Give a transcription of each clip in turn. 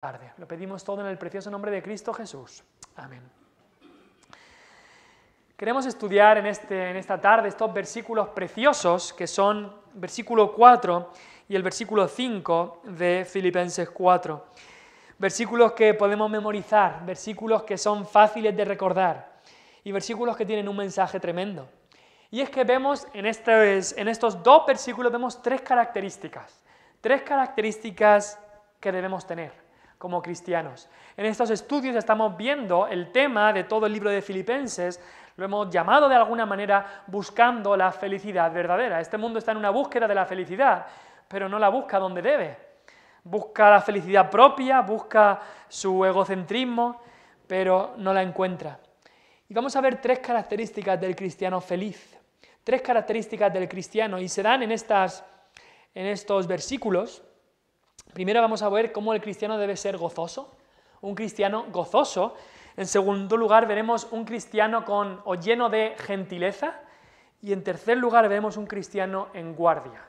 tarde. Lo pedimos todo en el precioso nombre de Cristo Jesús. Amén. Queremos estudiar en esta tarde estos versículos preciosos que son versículo 4 y el versículo 5 de Filipenses 4. Versículos que podemos memorizar, versículos que son fáciles de recordar y versículos que tienen un mensaje tremendo. Y es que vemos en estos dos versículos vemos tres características que debemos tener como cristianos. En estos estudios estamos viendo el tema de todo el libro de Filipenses, lo hemos llamado de alguna manera buscando la felicidad verdadera. Este mundo está en una búsqueda de la felicidad, pero no la busca donde debe. Busca la felicidad propia, busca su egocentrismo, pero no la encuentra. Y vamos a ver tres características del cristiano feliz, tres características del cristiano, y se dan en estos versículos. Primero vamos a ver cómo el cristiano debe ser gozoso, un cristiano gozoso. En segundo lugar veremos un cristiano lleno de gentileza, y en tercer lugar veremos un cristiano en guardia.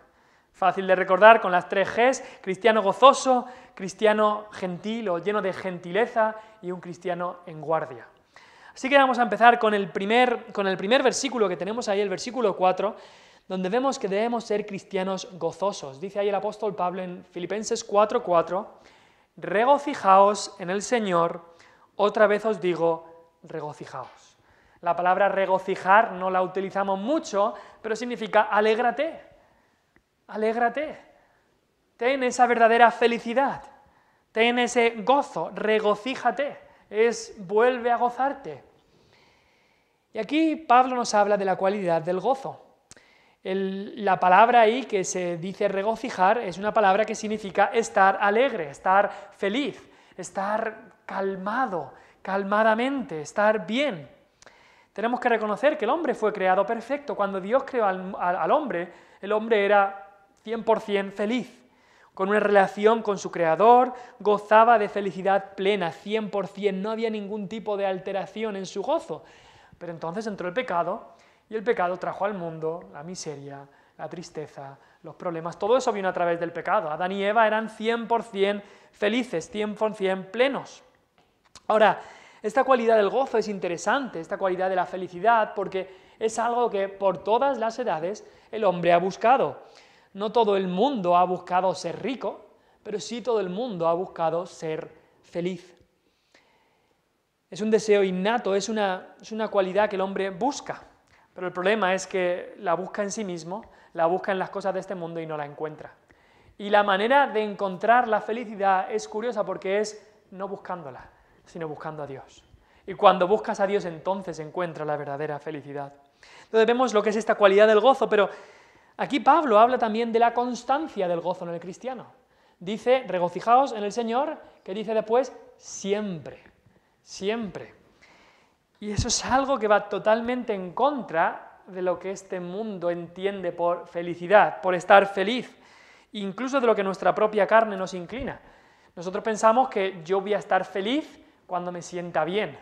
Fácil de recordar con las tres Gs: cristiano gozoso, cristiano gentil o lleno de gentileza y un cristiano en guardia. Así que vamos a empezar con el primer versículo que tenemos ahí, el versículo 4, donde vemos que debemos ser cristianos gozosos. Dice ahí el apóstol Pablo en Filipenses 4:4, regocijaos en el Señor, otra vez os digo, regocijaos. La palabra regocijar no la utilizamos mucho, pero significa alégrate, alégrate, ten esa verdadera felicidad, ten ese gozo, regocíjate, vuelve a gozarte. Y aquí Pablo nos habla de la cualidad del gozo. La palabra ahí que se dice regocijar es una palabra que significa estar alegre, estar feliz, estar calmado, calmadamente, estar bien. Tenemos que reconocer que el hombre fue creado perfecto. Cuando Dios creó al hombre, el hombre era 100% feliz, con una relación con su Creador, gozaba de felicidad plena, 100%, no había ningún tipo de alteración en su gozo. Pero entonces entró el pecado, y el pecado trajo al mundo la miseria, la tristeza, los problemas. Todo eso vino a través del pecado. Adán y Eva eran 100% felices, 100% plenos. Ahora, esta cualidad del gozo es interesante, esta cualidad de la felicidad, porque es algo que por todas las edades el hombre ha buscado. No todo el mundo ha buscado ser rico, pero sí todo el mundo ha buscado ser feliz. Es un deseo innato, es una cualidad que el hombre busca. Pero el problema es que la busca en sí mismo, la busca en las cosas de este mundo y no la encuentra. Y la manera de encontrar la felicidad es curiosa porque es no buscándola, sino buscando a Dios. Y cuando buscas a Dios, entonces encuentras la verdadera felicidad. Entonces vemos lo que es esta cualidad del gozo, pero aquí Pablo habla también de la constancia del gozo en el cristiano. Dice, regocijaos en el Señor, que dice después, siempre, siempre. Y eso es algo que va totalmente en contra de lo que este mundo entiende por felicidad, por estar feliz, incluso de lo que nuestra propia carne nos inclina. Nosotros pensamos que yo voy a estar feliz cuando me sienta bien.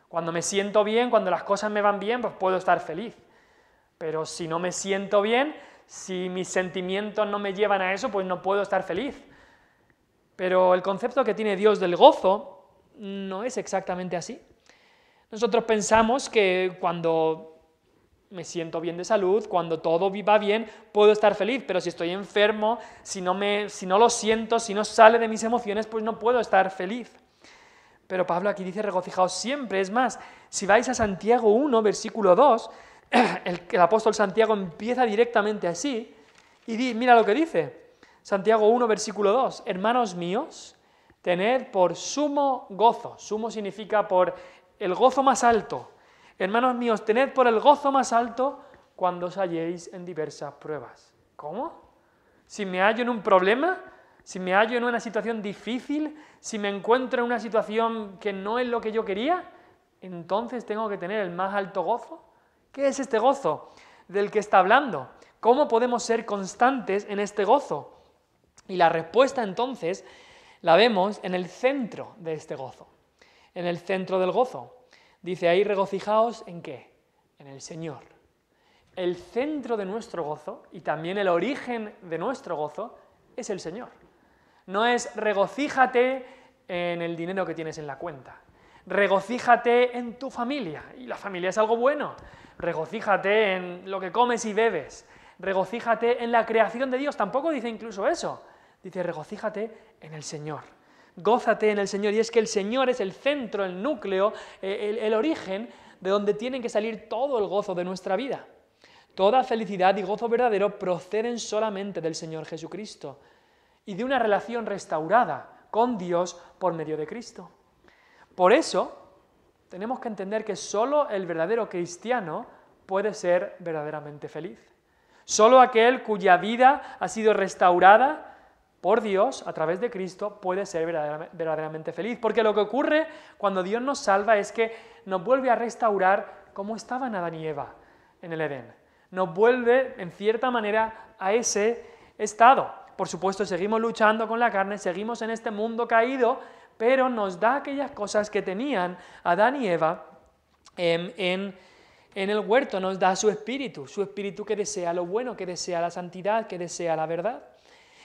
Cuando me siento bien, cuando las cosas me van bien, pues puedo estar feliz. Pero si no me siento bien, si mis sentimientos no me llevan a eso, pues no puedo estar feliz. Pero el concepto que tiene Dios del gozo no es exactamente así. Nosotros pensamos que cuando me siento bien de salud, cuando todo va bien, puedo estar feliz, pero si estoy enfermo, si no lo siento, si no sale de mis emociones, pues no puedo estar feliz. Pero Pablo aquí dice regocijaos siempre. Es más, si vais a Santiago 1, versículo 2, el apóstol Santiago empieza directamente así, y mira lo que dice, Santiago 1, versículo 2, hermanos míos, tened por sumo gozo, sumo significa por el gozo más alto. Hermanos míos, tened por el gozo más alto cuando os halléis en diversas pruebas. ¿Cómo? Si me hallo en un problema, si me hallo en una situación difícil, si me encuentro en una situación que no es lo que yo quería, entonces tengo que tener el más alto gozo. ¿Qué es este gozo del que está hablando? ¿Cómo podemos ser constantes en este gozo? Y la respuesta entonces la vemos en el centro de este gozo. En el centro del gozo. Dice ahí, regocijaos ¿en qué? En el Señor. El centro de nuestro gozo y también el origen de nuestro gozo es el Señor. No es regocíjate en el dinero que tienes en la cuenta. Regocíjate en tu familia, y la familia es algo bueno. Regocíjate en lo que comes y bebes. Regocíjate en la creación de Dios. Tampoco dice incluso eso. Dice, regocíjate en el Señor. Gózate en el Señor. Y es que el Señor es el centro, el núcleo, el origen de donde tiene que salir todo el gozo de nuestra vida. Toda felicidad y gozo verdadero proceden solamente del Señor Jesucristo y de una relación restaurada con Dios por medio de Cristo. Por eso, tenemos que entender que solo el verdadero cristiano puede ser verdaderamente feliz. Solo aquel cuya vida ha sido restaurada por Dios a través de Cristo puede ser verdaderamente feliz. Porque lo que ocurre cuando Dios nos salva es que nos vuelve a restaurar como estaban Adán y Eva en el Edén. Nos vuelve, en cierta manera, a ese estado. Por supuesto, seguimos luchando con la carne, seguimos en este mundo caído, pero nos da aquellas cosas que tenían Adán y Eva en el huerto, nos da su espíritu que desea lo bueno, que desea la santidad, que desea la verdad.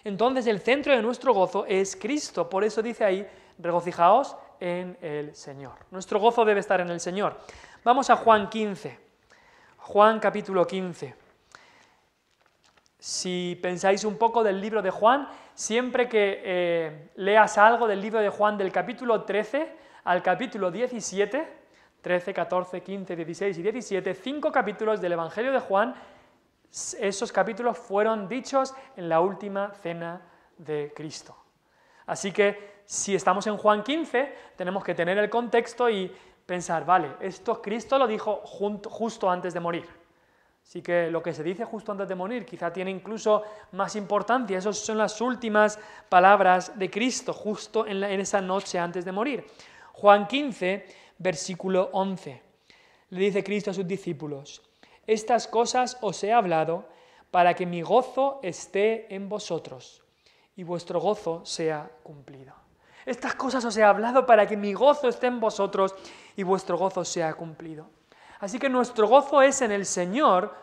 Entonces el centro de nuestro gozo es Cristo, por eso dice ahí, regocijaos en el Señor. Nuestro gozo debe estar en el Señor. Vamos a Juan 15, Juan capítulo 15. Si pensáis un poco del libro de Juan, siempre que leas algo del libro de Juan del capítulo 13 al capítulo 17, 13, 14, 15, 16 y 17, 5 capítulos del Evangelio de Juan, esos capítulos fueron dichos en la última cena de Cristo. Así que si estamos en Juan 15, tenemos que tener el contexto y pensar, vale, esto Cristo lo dijo justo antes de morir. Así que lo que se dice justo antes de morir quizá tiene incluso más importancia. Esas son las últimas palabras de Cristo justo en esa noche antes de morir. Juan 15, versículo 11. Le dice Cristo a sus discípulos, estas cosas os he hablado para que mi gozo esté en vosotros y vuestro gozo sea cumplido. Estas cosas os he hablado para que mi gozo esté en vosotros y vuestro gozo sea cumplido. Así que nuestro gozo es en el Señor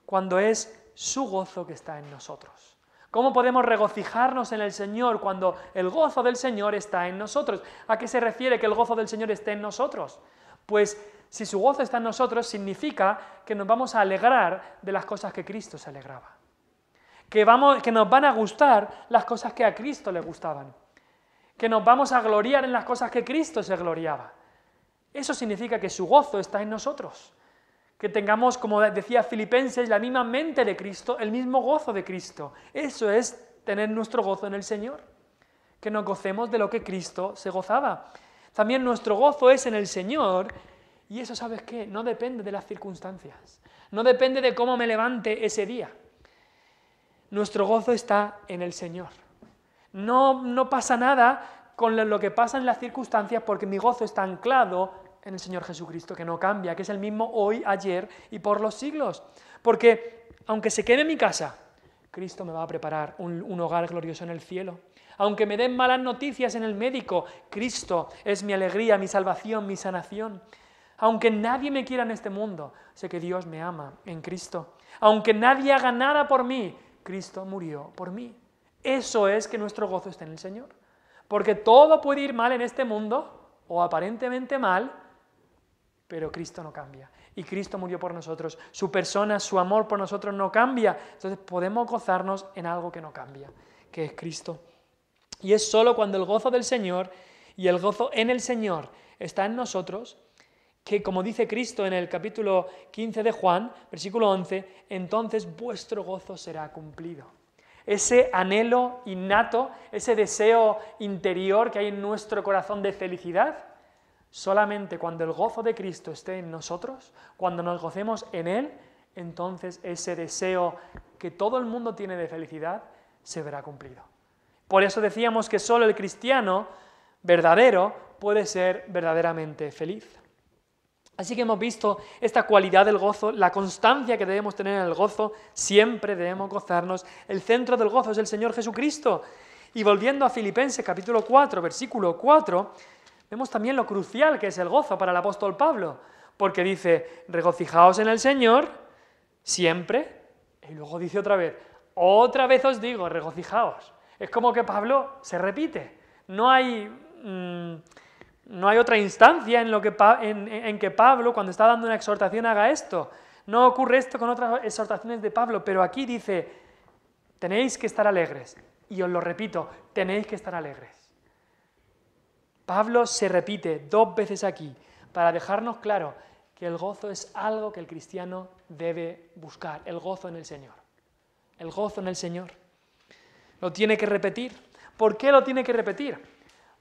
cuando es su gozo que está en nosotros. ¿Cómo podemos regocijarnos en el Señor cuando el gozo del Señor está en nosotros? ¿A qué se refiere que el gozo del Señor esté en nosotros? Pues si su gozo está en nosotros, significa que nos vamos a alegrar de las cosas que Cristo se alegraba. Que nos van a gustar las cosas que a Cristo le gustaban. Que nos vamos a gloriar en las cosas que Cristo se gloriaba. Eso significa que su gozo está en nosotros. Que tengamos, como decía Filipenses, la misma mente de Cristo, el mismo gozo de Cristo. Eso es tener nuestro gozo en el Señor. Que nos gocemos de lo que Cristo se gozaba. También nuestro gozo es en el Señor, y eso, ¿sabes qué? No depende de las circunstancias. No depende de cómo me levante ese día. Nuestro gozo está en el Señor. No pasa nada con lo que pasa en las circunstancias porque mi gozo está anclado en el Señor Jesucristo, que no cambia, que es el mismo hoy, ayer y por los siglos. Porque aunque se quede en mi casa, Cristo me va a preparar un hogar glorioso en el cielo. Aunque me den malas noticias en el médico, Cristo es mi alegría, mi salvación, mi sanación. Aunque nadie me quiera en este mundo, sé que Dios me ama en Cristo. Aunque nadie haga nada por mí, Cristo murió por mí. Eso es que nuestro gozo está en el Señor. Porque todo puede ir mal en este mundo, o aparentemente mal, pero Cristo no cambia. Y Cristo murió por nosotros. Su persona, su amor por nosotros no cambia. Entonces podemos gozarnos en algo que no cambia, que es Cristo. Y es solo cuando el gozo del Señor y el gozo en el Señor está en nosotros, que como dice Cristo en el capítulo 15 de Juan, versículo 11, entonces vuestro gozo será cumplido. Ese anhelo innato, ese deseo interior que hay en nuestro corazón de felicidad, solamente cuando el gozo de Cristo esté en nosotros, cuando nos gocemos en Él, entonces ese deseo que todo el mundo tiene de felicidad se verá cumplido. Por eso decíamos que solo el cristiano verdadero puede ser verdaderamente feliz. Así que hemos visto esta cualidad del gozo, la constancia que debemos tener en el gozo, siempre debemos gozarnos. El centro del gozo es el Señor Jesucristo. Y volviendo a Filipenses capítulo 4, versículo 4, vemos también lo crucial que es el gozo para el apóstol Pablo, porque dice, regocijaos en el Señor siempre, y luego dice otra vez os digo, regocijaos. Es como que Pablo se repite, no hay no hay otra instancia en que Pablo, cuando está dando una exhortación, haga esto. No ocurre esto con otras exhortaciones de Pablo, pero aquí dice, tenéis que estar alegres. Y os lo repito, tenéis que estar alegres. Pablo se repite 2 veces aquí para dejarnos claro que el gozo es algo que el cristiano debe buscar, el gozo en el Señor. El gozo en el Señor. Lo tiene que repetir. ¿Por qué lo tiene que repetir?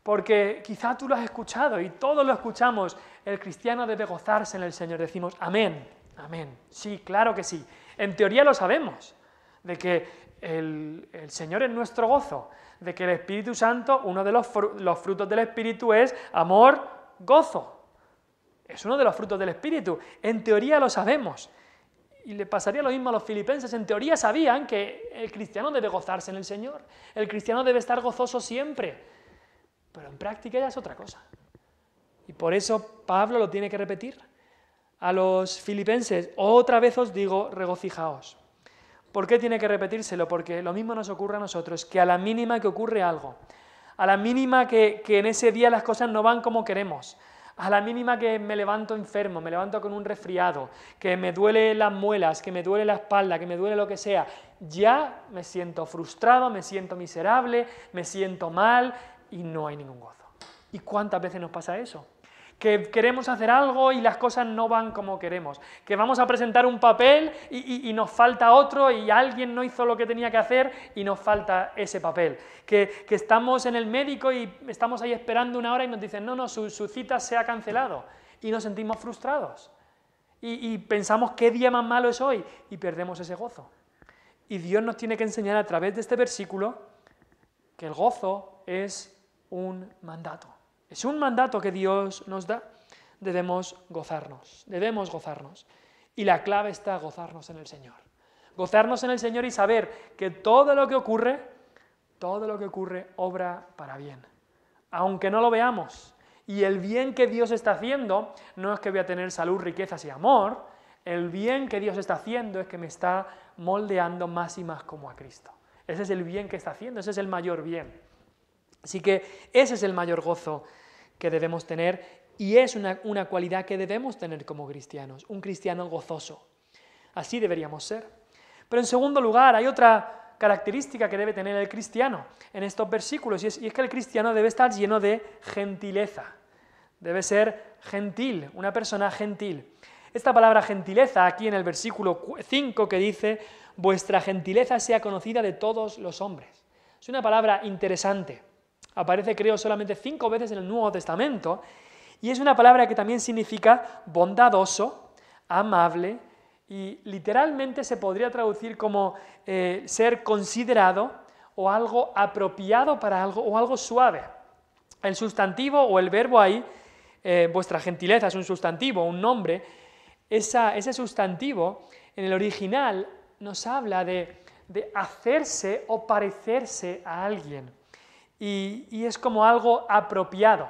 Porque quizá tú lo has escuchado y todos lo escuchamos. El cristiano debe gozarse en el Señor. Decimos, amén, amén. Sí, claro que sí. En teoría lo sabemos, de que el Señor es nuestro gozo, de que el Espíritu Santo, uno de los frutos del Espíritu es amor, gozo. Es uno de los frutos del Espíritu. En teoría lo sabemos. Y le pasaría lo mismo a los filipenses. En teoría sabían que el cristiano debe gozarse en el Señor. El cristiano debe estar gozoso siempre. Pero en práctica ya es otra cosa. Y por eso Pablo lo tiene que repetir. A los filipenses, otra vez os digo, regocijaos. ¿Por qué tiene que repetírselo? Porque lo mismo nos ocurre a nosotros, que a la mínima que ocurre algo, a la mínima que en ese día las cosas no van como queremos, a la mínima que me levanto enfermo, me levanto con un resfriado, que me duele las muelas, que me duele la espalda, que me duele lo que sea, ya me siento frustrado, me siento miserable, me siento mal y no hay ningún gozo. ¿Y cuántas veces nos pasa eso? Que queremos hacer algo y las cosas no van como queremos, que vamos a presentar un papel y nos falta otro y alguien no hizo lo que tenía que hacer y nos falta ese papel, que estamos en el médico y estamos ahí esperando 1 hora y nos dicen no, su cita se ha cancelado y nos sentimos frustrados y pensamos qué día más malo es hoy y perdemos ese gozo. Y Dios nos tiene que enseñar a través de este versículo que el gozo es un mandato. Es un mandato que Dios nos da. Debemos gozarnos. Y la clave está gozarnos en el Señor. Gozarnos en el Señor y saber que todo lo que ocurre obra para bien. Aunque no lo veamos. Y el bien que Dios está haciendo no es que voy a tener salud, riquezas y amor. El bien que Dios está haciendo es que me está moldeando más y más como a Cristo. Ese es el bien que está haciendo, ese es el mayor bien. Así que ese es el mayor gozo que debemos tener y es una cualidad que debemos tener como cristianos, un cristiano gozoso. Así deberíamos ser. Pero en segundo lugar, hay otra característica que debe tener el cristiano en estos versículos y es que el cristiano debe estar lleno de gentileza. Debe ser gentil, una persona gentil. Esta palabra gentileza aquí en el versículo 5 que dice vuestra gentileza sea conocida de todos los hombres. Es una palabra interesante. Aparece, creo, solamente 5 veces en el Nuevo Testamento, y es una palabra que también significa bondadoso, amable, y literalmente se podría traducir como ser considerado, o algo apropiado para algo, o algo suave. El sustantivo o el verbo ahí, vuestra gentileza es un sustantivo, un nombre, ese sustantivo en el original nos habla de hacerse o parecerse a alguien. Y es como algo apropiado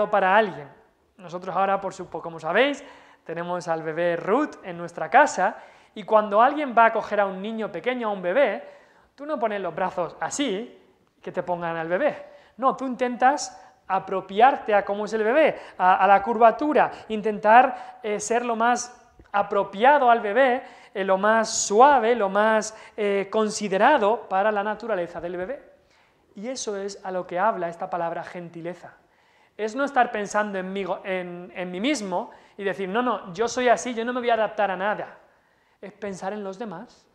para alguien. Nosotros ahora, como sabéis, tenemos al bebé Ruth en nuestra casa y cuando alguien va a coger a un niño pequeño, a un bebé, tú no pones los brazos así, que te pongan al bebé. No, tú intentas apropiarte a cómo es el bebé, a la curvatura, intentar ser lo más apropiado al bebé, lo más suave, lo más considerado para la naturaleza del bebé. Y eso es a lo que habla esta palabra gentileza. Es no estar pensando en mí mismo y decir, no, yo soy así, yo no me voy a adaptar a nada. Es pensar en los demás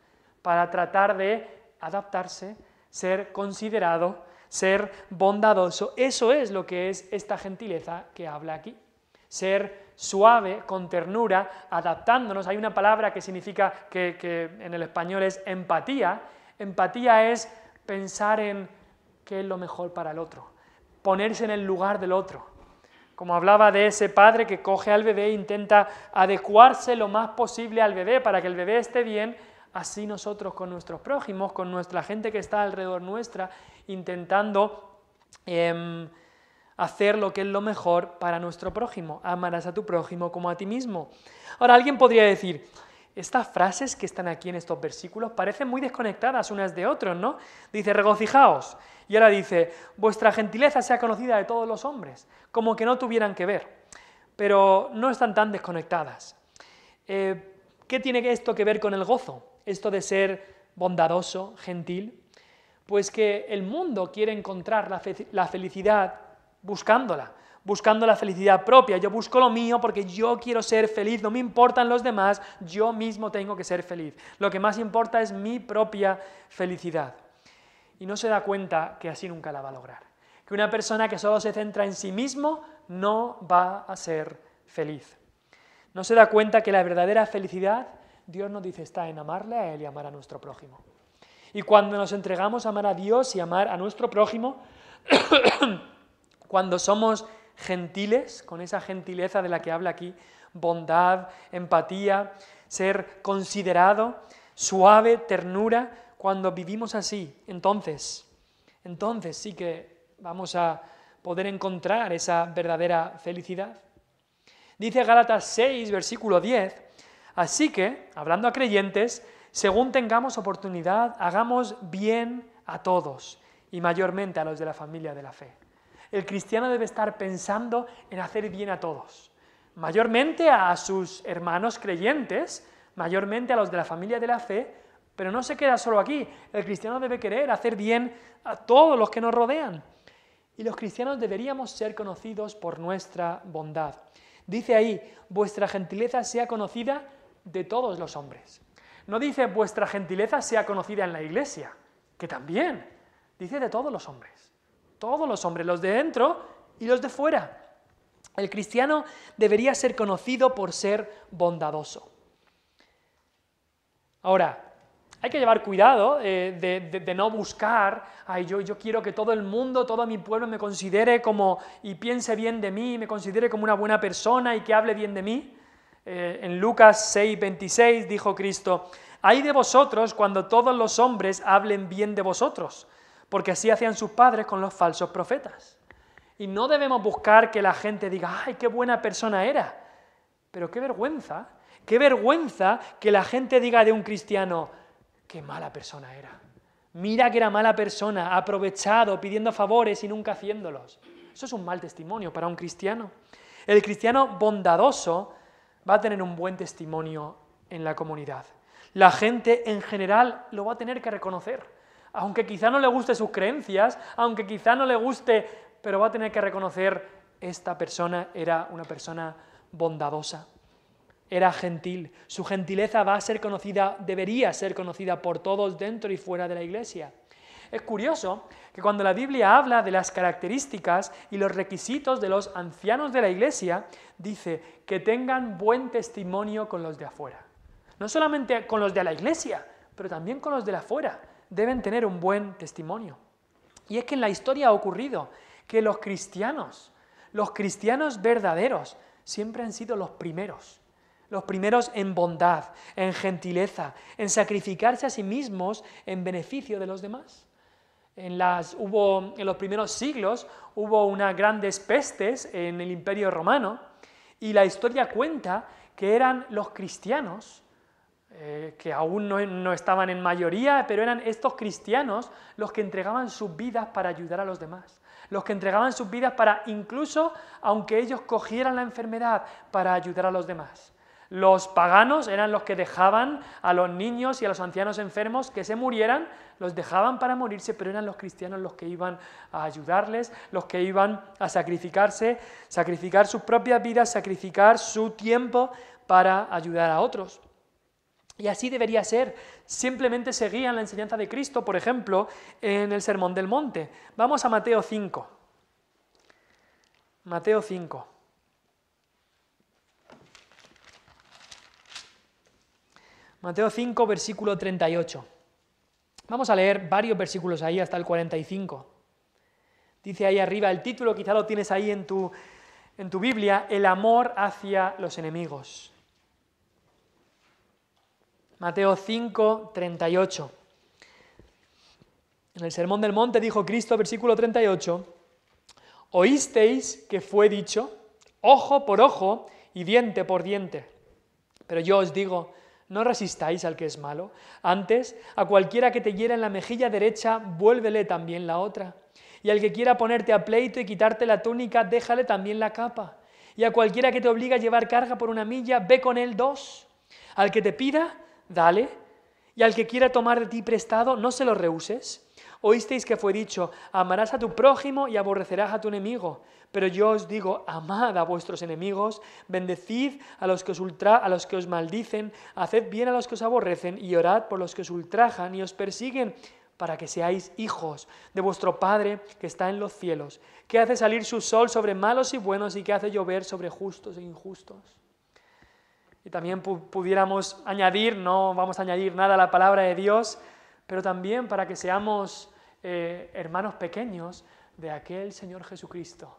para tratar de adaptarse, ser considerado, ser bondadoso. Eso es lo que es esta gentileza que habla aquí. Ser suave, con ternura, adaptándonos. Hay una palabra que significa, que en el español es empatía. Empatía es pensar en qué es lo mejor para el otro, ponerse en el lugar del otro. Como hablaba de ese padre que coge al bebé e intenta adecuarse lo más posible al bebé para que el bebé esté bien, así nosotros con nuestros prójimos, con nuestra gente que está alrededor nuestra, intentando hacer lo que es lo mejor para nuestro prójimo. Amarás a tu prójimo como a ti mismo. Ahora alguien podría decir, Estas frases que están aquí en estos versículos parecen muy desconectadas unas de otras, ¿no? Dice, regocijaos. Y ahora dice, vuestra gentileza sea conocida de todos los hombres, como que no tuvieran que ver. Pero no están tan desconectadas. ¿Qué tiene esto que ver con el gozo? Esto de ser bondadoso, gentil. Pues que el mundo quiere encontrar la felicidad buscándola, buscando la felicidad propia. Yo busco lo mío porque yo quiero ser feliz, no me importan los demás, yo mismo tengo que ser feliz. Lo que más importa es mi propia felicidad. Y no se da cuenta que así nunca la va a lograr. Que una persona que solo se centra en sí mismo no va a ser feliz. No se da cuenta que la verdadera felicidad, Dios nos dice, está en amarle a Él y amar a nuestro prójimo. Y cuando nos entregamos a amar a Dios y amar a nuestro prójimo, cuando somos gentiles, con esa gentileza de la que habla aquí, bondad, empatía, ser considerado, suave, ternura, cuando vivimos así, entonces sí que vamos a poder encontrar esa verdadera felicidad. Dice Gálatas 6, versículo 10, así que, hablando a creyentes, según tengamos oportunidad, hagamos bien a todos, y mayormente a los de la familia de la fe. El cristiano debe estar pensando en hacer bien a todos, mayormente a sus hermanos creyentes, mayormente a los de la familia de la fe, pero no se queda solo aquí. El cristiano debe querer hacer bien a todos los que nos rodean. Y los cristianos deberíamos ser conocidos por nuestra bondad. Dice ahí, vuestra gentileza sea conocida de todos los hombres. No dice vuestra gentileza sea conocida en la iglesia, que también. Dice de todos los hombres, los de dentro y los de fuera. El cristiano debería ser conocido por ser bondadoso. Ahora, hay que llevar cuidado de no buscar, yo quiero que todo el mundo, todo mi pueblo me considere como, y piense bien de mí, me considere como una buena persona y que hable bien de mí. En Lucas 6:26 dijo Cristo, «Ay de vosotros cuando todos los hombres hablen bien de vosotros, porque así hacían sus padres con los falsos profetas». Y no debemos buscar que la gente diga, ¡ay, qué buena persona era! Pero qué vergüenza que la gente diga de un cristiano, ¡qué mala persona era! Mira que era mala persona, aprovechado, pidiendo favores y nunca haciéndolos. Eso es un mal testimonio para un cristiano. El cristiano bondadoso va a tener un buen testimonio en la comunidad. La gente en general lo va a tener que reconocer. Aunque quizá no le guste sus creencias, aunque quizá no le guste, pero va a tener que reconocer, esta persona era una persona bondadosa. Era gentil, su gentileza va a ser conocida, debería ser conocida por todos dentro y fuera de la iglesia. Es curioso que cuando la Biblia habla de las características y los requisitos de los ancianos de la iglesia, dice que tengan buen testimonio con los de afuera. No solamente con los de la iglesia, pero también con los de afuera. Deben tener un buen testimonio. Y es que en la historia ha ocurrido que los cristianos verdaderos, siempre han sido los primeros en bondad, en gentileza, en sacrificarse a sí mismos en beneficio de los demás. En los primeros siglos hubo unas grandes pestes en el Imperio Romano y la historia cuenta que eran los cristianos, que aún no estaban en mayoría, pero eran estos cristianos los que entregaban sus vidas para ayudar a los demás. Los que entregaban sus vidas para, incluso aunque ellos cogieran la enfermedad, para ayudar a los demás. Los paganos eran los que dejaban a los niños y a los ancianos enfermos que se murieran, los dejaban para morirse, pero eran los cristianos los que iban a ayudarles, los que iban a sacrificarse, sacrificar sus propias vidas, sacrificar su tiempo para ayudar a otros. Y así debería ser. Simplemente seguían la enseñanza de Cristo, por ejemplo, en el Sermón del Monte. Vamos a Mateo 5. Mateo 5. Mateo 5, versículo 38. Vamos a leer varios versículos ahí hasta el 45. Dice ahí arriba, el título quizá lo tienes ahí en tu Biblia, el amor hacia los enemigos. Mateo 5, 38. En el Sermón del Monte dijo Cristo, versículo 38, oísteis que fue dicho, ojo por ojo y diente por diente. Pero yo os digo, No resistáis al que es malo. Antes, a cualquiera que te hiera en la mejilla derecha, vuélvele también la otra. Y al que quiera ponerte a pleito y quitarte la túnica, déjale también la capa. Y a cualquiera que te obligue a llevar carga por 1 milla, ve con él 2. Al que te pida, dale. Y al que quiera tomar de ti prestado, no se lo rehuses. Oísteis que fue dicho, amarás a tu prójimo y aborrecerás a tu enemigo. Pero yo os digo, amad a vuestros enemigos, bendecid a los que os maldicen, haced bien a los que os aborrecen y orad por los que os ultrajan y os persiguen, para que seáis hijos de vuestro Padre que está en los cielos, que hace salir su sol sobre malos y buenos y que hace llover sobre justos e injustos. Y también pudiéramos añadir, no vamos a añadir nada a la palabra de Dios, pero también para que seamos hermanos pequeños de aquel Señor Jesucristo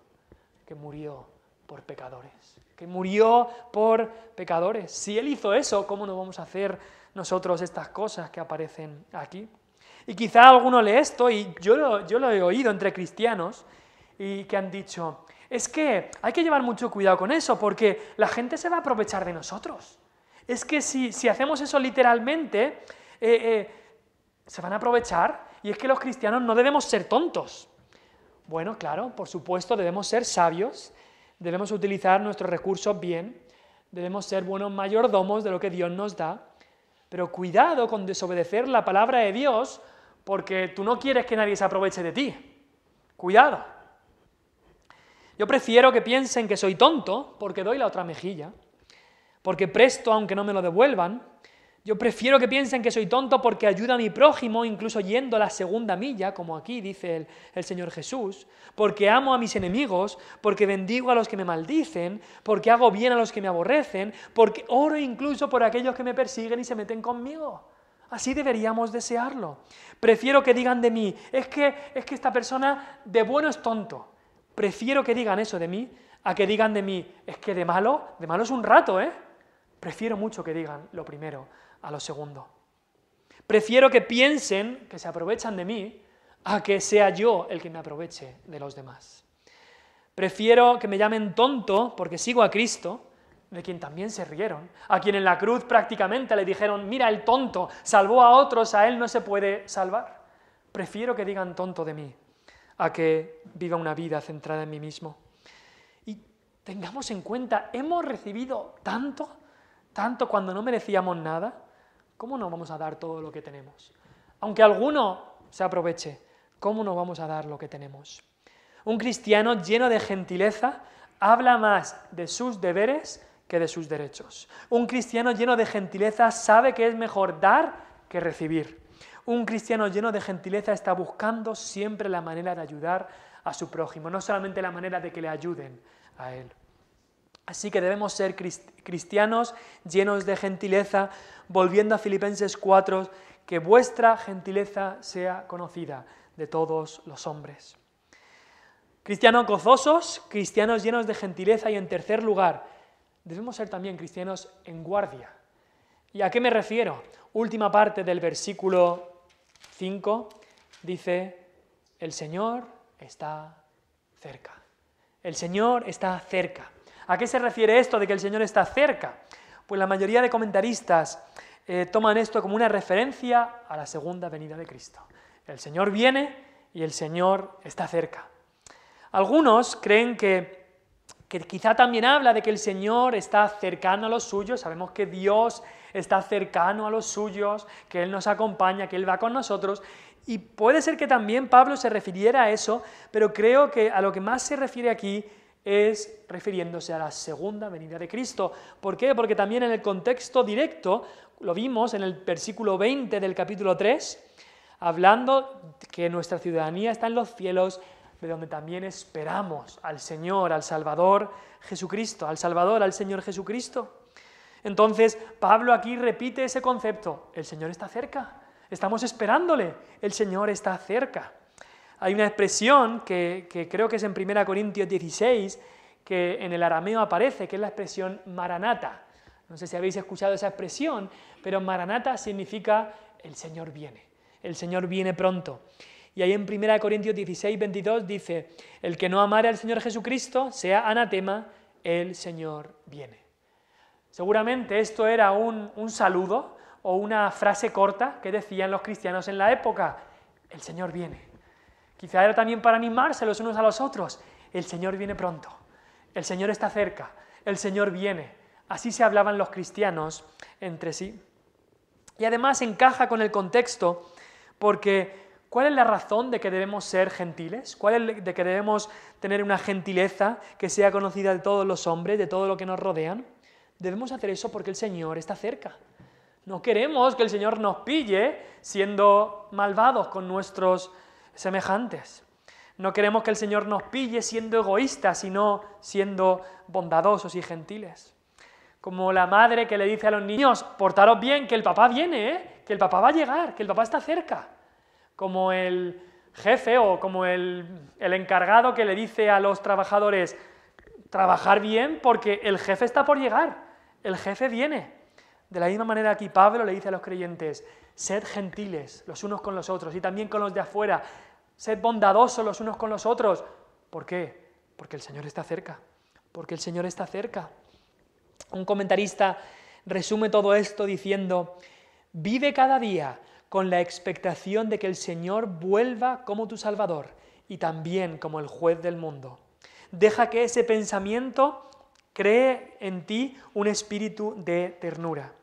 que murió por pecadores, que murió por pecadores. Si Él hizo eso, ¿cómo no vamos a hacer nosotros estas cosas que aparecen aquí? Y quizá alguno lee esto, y yo lo he oído entre cristianos, y que han dicho, es que hay que llevar mucho cuidado con eso, porque la gente se va a aprovechar de nosotros. Es que si hacemos eso literalmente, se van a aprovechar, y es que los cristianos no debemos ser tontos. Bueno, claro, por supuesto, debemos ser sabios, debemos utilizar nuestros recursos bien, debemos ser buenos mayordomos de lo que Dios nos da, pero cuidado con desobedecer la palabra de Dios, porque tú no quieres que nadie se aproveche de ti. Cuidado. Yo prefiero que piensen que soy tonto porque doy la otra mejilla, porque presto aunque no me lo devuelvan. Yo prefiero que piensen que soy tonto porque ayudo a mi prójimo, incluso yendo la 2ª milla, como aquí dice el Señor Jesús, porque amo a mis enemigos, porque bendigo a los que me maldicen, porque hago bien a los que me aborrecen, porque oro incluso por aquellos que me persiguen y se meten conmigo. Así deberíamos desearlo. Prefiero que digan de mí, es que esta persona de bueno es tonto. Prefiero que digan eso de mí a que digan de mí, es que de malo es un rato, ¿eh? Prefiero mucho que digan lo primero a lo segundo. Prefiero que piensen que se aprovechan de mí a que sea yo el que me aproveche de los demás. Prefiero que me llamen tonto porque sigo a Cristo, de quien también se rieron, a quien en la cruz prácticamente le dijeron, mira el tonto, salvó a otros, a él no se puede salvar. Prefiero que digan tonto de mí, a que viva una vida centrada en mí mismo. Y tengamos en cuenta, hemos recibido tanto cuando no merecíamos nada, ¿cómo no vamos a dar todo lo que tenemos? Aunque alguno se aproveche, ¿cómo no vamos a dar lo que tenemos? Un cristiano lleno de gentileza habla más de sus deberes que de sus derechos. Un cristiano lleno de gentileza sabe que es mejor dar que recibir. Un cristiano lleno de gentileza está buscando siempre la manera de ayudar a su prójimo, no solamente la manera de que le ayuden a él. Así que debemos ser cristianos llenos de gentileza, volviendo a Filipenses 4, que vuestra gentileza sea conocida de todos los hombres. Cristianos gozosos, cristianos llenos de gentileza y en tercer lugar, debemos ser también cristianos en guardia. ¿Y a qué me refiero? Última parte del versículo 5 dice, el Señor está cerca. El Señor está cerca. ¿A qué se refiere esto de que el Señor está cerca? Pues la mayoría de comentaristas toman esto como una referencia a la segunda venida de Cristo. El Señor viene y el Señor está cerca. Algunos creen que quizá también habla de que el Señor está cercano a los suyos. Sabemos que Dios está cercano a los suyos, que Él nos acompaña, que Él va con nosotros. Y puede ser que también Pablo se refiriera a eso, pero creo que a lo que más se refiere aquí es refiriéndose a la segunda venida de Cristo. ¿Por qué? Porque también en el contexto directo, lo vimos en el versículo 20 del capítulo 3, hablando que nuestra ciudadanía está en los cielos, de donde también esperamos al Señor, al Salvador Jesucristo, al Salvador, al Señor Jesucristo. Entonces, Pablo aquí repite ese concepto, el Señor está cerca, estamos esperándole, el Señor está cerca. Hay una expresión que creo que es en 1 Corintios 16, que en el arameo aparece, que es la expresión maranata. No sé si habéis escuchado esa expresión, pero maranata significa el Señor viene pronto. Y ahí en 1 Corintios 16, 22 dice, el que no amare al Señor Jesucristo sea anatema, el Señor viene. Seguramente esto era un saludo o una frase corta que decían los cristianos en la época: el Señor viene. Quizá era también para animarse los unos a los otros: el Señor viene pronto, el Señor está cerca, el Señor viene. Así se hablaban los cristianos entre sí. Y además encaja con el contexto, porque ¿cuál es la razón de que debemos ser gentiles? ¿Cuál es de que debemos tener una gentileza que sea conocida de todos los hombres, de todo lo que nos rodean? Debemos hacer eso porque el Señor está cerca. No queremos que el Señor nos pille siendo malvados con nuestros semejantes. No queremos que el Señor nos pille siendo egoístas, sino siendo bondadosos y gentiles. Como la madre que le dice a los niños: portaros bien, que el papá viene, que el papá va a llegar, que el papá está cerca. Como el jefe o como el encargado que le dice a los trabajadores: trabajar bien porque el jefe está por llegar, el jefe viene. De la misma manera aquí Pablo le dice a los creyentes: sed gentiles los unos con los otros y también con los de afuera, sed bondadosos los unos con los otros. ¿Por qué? Porque el Señor está cerca, porque el Señor está cerca. Un comentarista resume todo esto diciendo: vive cada día con la expectación de que el Señor vuelva como tu Salvador y también como el juez del mundo. Deja que ese pensamiento cree en ti un espíritu de ternura,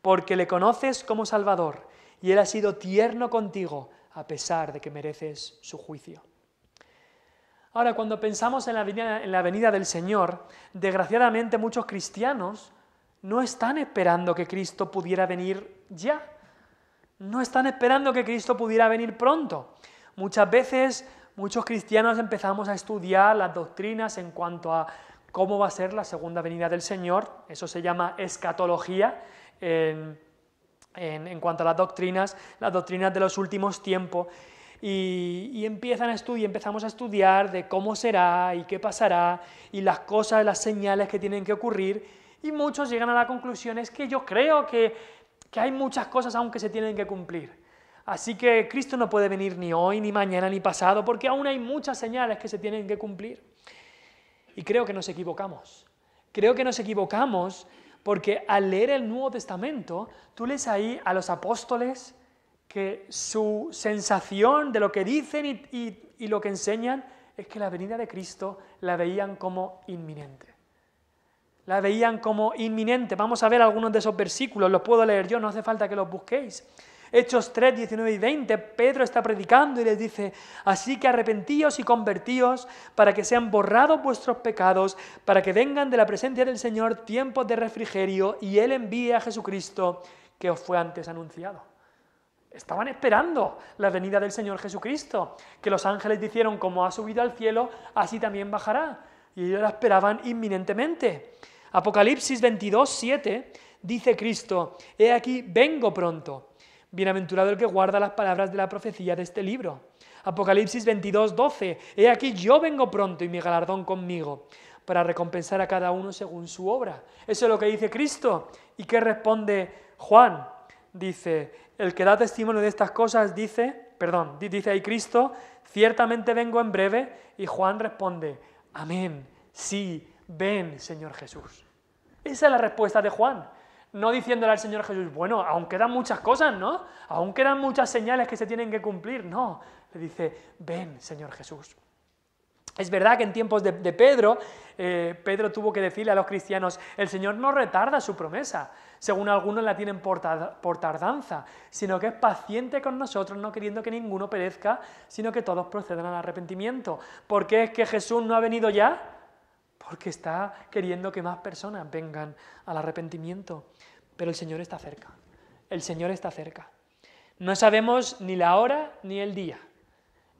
porque le conoces como Salvador y Él ha sido tierno contigo a pesar de que mereces su juicio. Ahora, cuando pensamos en la venida del Señor, desgraciadamente muchos cristianos no están esperando que Cristo pudiera venir ya. No están esperando que Cristo pudiera venir pronto. Muchas veces, muchos cristianos empezamos a estudiar las doctrinas en cuanto a cómo va a ser la segunda venida del Señor. Eso se llama escatología en cuanto a las doctrinas de los últimos tiempos. Y empezamos a estudiar de cómo será y qué pasará y las cosas, las señales que tienen que ocurrir, y muchos llegan a la conclusión: es que yo creo que hay muchas cosas aún que se tienen que cumplir. Así que Cristo no puede venir ni hoy, ni mañana, ni pasado, porque aún hay muchas señales que se tienen que cumplir. Y creo que nos equivocamos. Creo que nos equivocamos porque al leer el Nuevo Testamento, tú lees ahí a los apóstoles que su sensación de lo que dicen y lo que enseñan es que la venida de Cristo la veían como inminente. La veían como inminente. Vamos a ver algunos de esos versículos, los puedo leer yo, no hace falta que los busquéis. Hechos 3, 19 y 20, Pedro está predicando y les dice: así que arrepentíos y convertíos para que sean borrados vuestros pecados, para que vengan de la presencia del Señor tiempos de refrigerio y Él envíe a Jesucristo que os fue antes anunciado. Estaban esperando la venida del Señor Jesucristo, que los ángeles dijeron: como ha subido al cielo, así también bajará. Y ellos la esperaban inminentemente. Apocalipsis 22, 7, dice Cristo: he aquí, vengo pronto. Bienaventurado el que guarda las palabras de la profecía de este libro. Apocalipsis 22, 12, he aquí, yo vengo pronto y mi galardón conmigo, para recompensar a cada uno según su obra. Eso es lo que dice Cristo. ¿Y qué responde Juan? Dice: el que da testimonio de estas cosas dice ahí Cristo: ciertamente vengo en breve. Y Juan responde: amén, sí, ven, Señor Jesús. Esa es la respuesta de Juan. No diciéndole al Señor Jesús: bueno, aún quedan muchas cosas, ¿no? Aún quedan muchas señales que se tienen que cumplir. No, le dice: ven, Señor Jesús. Es verdad que en tiempos de Pedro, Pedro tuvo que decirle a los cristianos: el Señor no retarda su promesa, según algunos la tienen por tardanza, sino que es paciente con nosotros, no queriendo que ninguno perezca, sino que todos procedan al arrepentimiento. ¿Por qué es que Jesús no ha venido ya? Porque está queriendo que más personas vengan al arrepentimiento. Pero el Señor está cerca. El Señor está cerca. No sabemos ni la hora ni el día,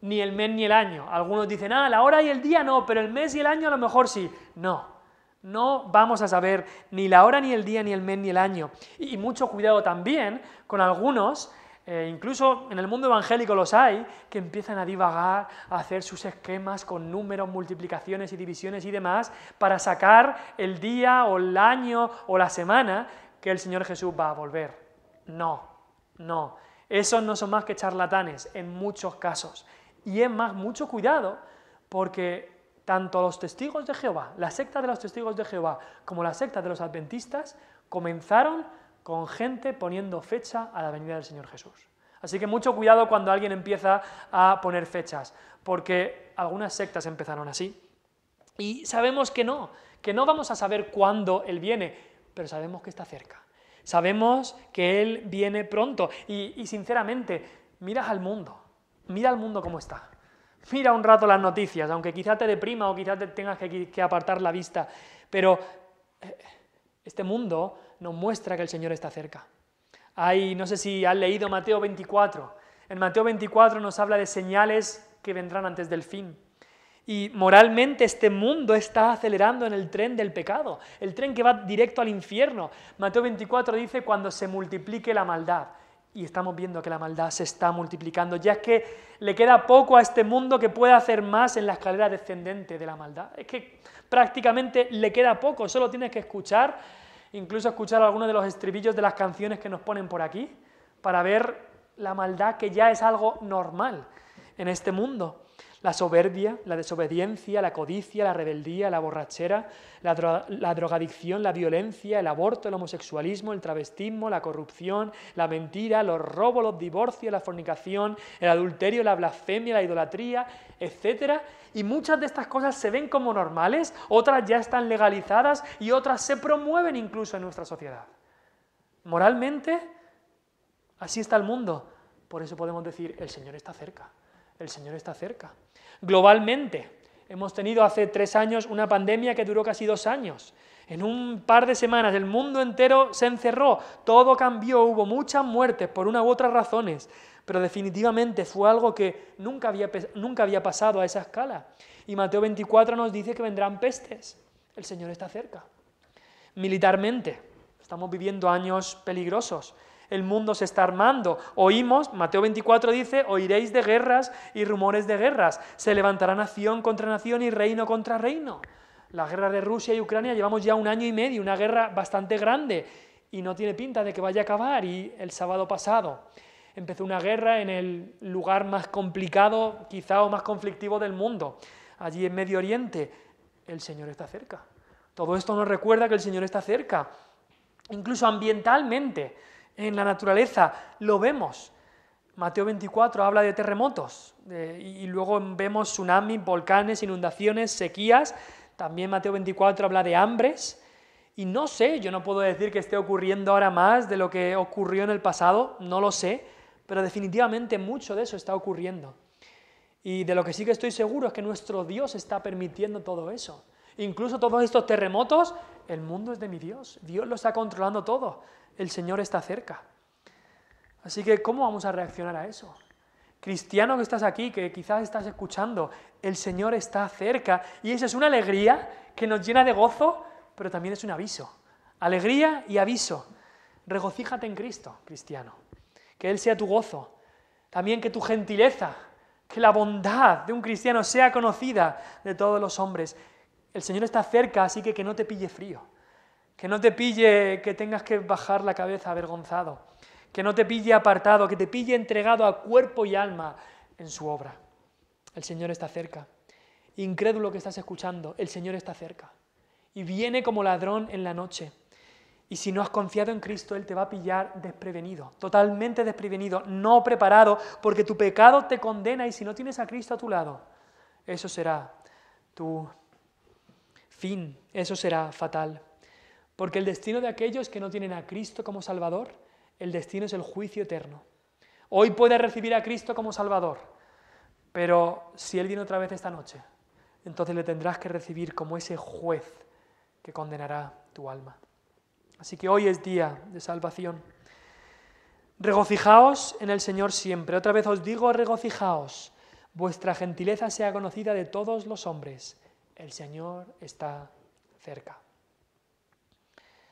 ni el mes ni el año. Algunos dicen: la hora y el día no, pero el mes y el año a lo mejor sí. No vamos a saber ni la hora ni el día, ni el mes ni el año. Y mucho cuidado también con algunos, incluso en el mundo evangélico los hay, que empiezan a divagar, a hacer sus esquemas con números, multiplicaciones y divisiones y demás, para sacar el día o el año o la semana que el Señor Jesús va a volver. No. Esos no son más que charlatanes en muchos casos. Y es más, mucho cuidado, porque tanto los testigos de Jehová, la secta de los testigos de Jehová, como la secta de los adventistas, comenzaron con gente poniendo fecha a la venida del Señor Jesús. Así que mucho cuidado cuando alguien empieza a poner fechas, porque algunas sectas empezaron así. Y sabemos que no vamos a saber cuándo Él viene, pero sabemos que está cerca. Sabemos que Él viene pronto y sinceramente, mira al mundo cómo está. Mira un rato las noticias, aunque quizá te deprima o quizá te tengas que apartar la vista, pero este mundo nos muestra que el Señor está cerca. No sé si has leído Mateo 24. En Mateo 24 nos habla de señales que vendrán antes del fin. Y moralmente este mundo está acelerando en el tren del pecado, el tren que va directo al infierno. Mateo 24 dice cuando se multiplique la maldad. Y estamos viendo que la maldad se está multiplicando, ya es que le queda poco a este mundo que pueda hacer más en la escalera descendente de la maldad. Es que prácticamente le queda poco, solo tienes que escuchar, incluso escuchar algunos de los estribillos de las canciones que nos ponen por aquí, para ver la maldad que ya es algo normal en este mundo. La soberbia, la desobediencia, la codicia, la rebeldía, la borrachera, la drogadicción, la violencia, el aborto, el homosexualismo, el travestismo, la corrupción, la mentira, los robos, los divorcios, la fornicación, el adulterio, la blasfemia, la idolatría, etc. Y muchas de estas cosas se ven como normales, otras ya están legalizadas y otras se promueven incluso en nuestra sociedad. Moralmente, así está el mundo. Por eso podemos decir, el Señor está cerca. El Señor está cerca. Globalmente, hemos tenido hace 3 años una pandemia que duró casi 2 años. En un par de semanas el mundo entero se encerró, todo cambió, hubo muchas muertes por una u otras razones, pero definitivamente fue algo que nunca había pasado a esa escala. Y Mateo 24 nos dice que vendrán pestes. El Señor está cerca. Militarmente, estamos viviendo años peligrosos. El mundo se está armando. Oímos, Mateo 24 dice, oiréis de guerras y rumores de guerras. Se levantará nación contra nación y reino contra reino. La guerra de Rusia y Ucrania llevamos ya 1 año y medio, una guerra bastante grande y no tiene pinta de que vaya a acabar. Y el sábado pasado empezó una guerra en el lugar más complicado, quizá o más conflictivo del mundo, allí en Medio Oriente. El Señor está cerca. Todo esto nos recuerda que el Señor está cerca. Incluso ambientalmente, en la naturaleza, lo vemos. Mateo 24 habla de terremotos y luego vemos tsunamis, volcanes, inundaciones, sequías. También Mateo 24 habla de hambres. Y no sé, yo no puedo decir que esté ocurriendo ahora más de lo que ocurrió en el pasado, no lo sé, pero definitivamente mucho de eso está ocurriendo. Y de lo que sí que estoy seguro es que nuestro Dios está permitiendo todo eso. Incluso todos estos terremotos, el mundo es de mi Dios. Dios lo está controlando todo. El Señor está cerca. Así que, ¿cómo vamos a reaccionar a eso? Cristiano que estás aquí, que quizás estás escuchando, el Señor está cerca. Y eso es una alegría que nos llena de gozo, pero también es un aviso. Alegría y aviso. Regocíjate en Cristo, cristiano. Que Él sea tu gozo. También que tu gentileza, que la bondad de un cristiano sea conocida de todos los hombres. El Señor está cerca, así que no te pille frío, que no te pille que tengas que bajar la cabeza avergonzado, que no te pille apartado, que te pille entregado a cuerpo y alma en su obra. El Señor está cerca. Incrédulo que estás escuchando, el Señor está cerca. Y viene como ladrón en la noche. Y si no has confiado en Cristo, Él te va a pillar desprevenido, totalmente desprevenido, no preparado, porque tu pecado te condena y si no tienes a Cristo a tu lado, eso será tu fin, eso será fatal. Porque el destino de aquellos que no tienen a Cristo como Salvador, el destino es el juicio eterno. Hoy puedes recibir a Cristo como Salvador, pero si Él viene otra vez esta noche, entonces le tendrás que recibir como ese juez que condenará tu alma. Así que hoy es día de salvación. Regocijaos en el Señor siempre. Otra vez os digo, regocijaos. Vuestra gentileza sea conocida de todos los hombres. El Señor está cerca.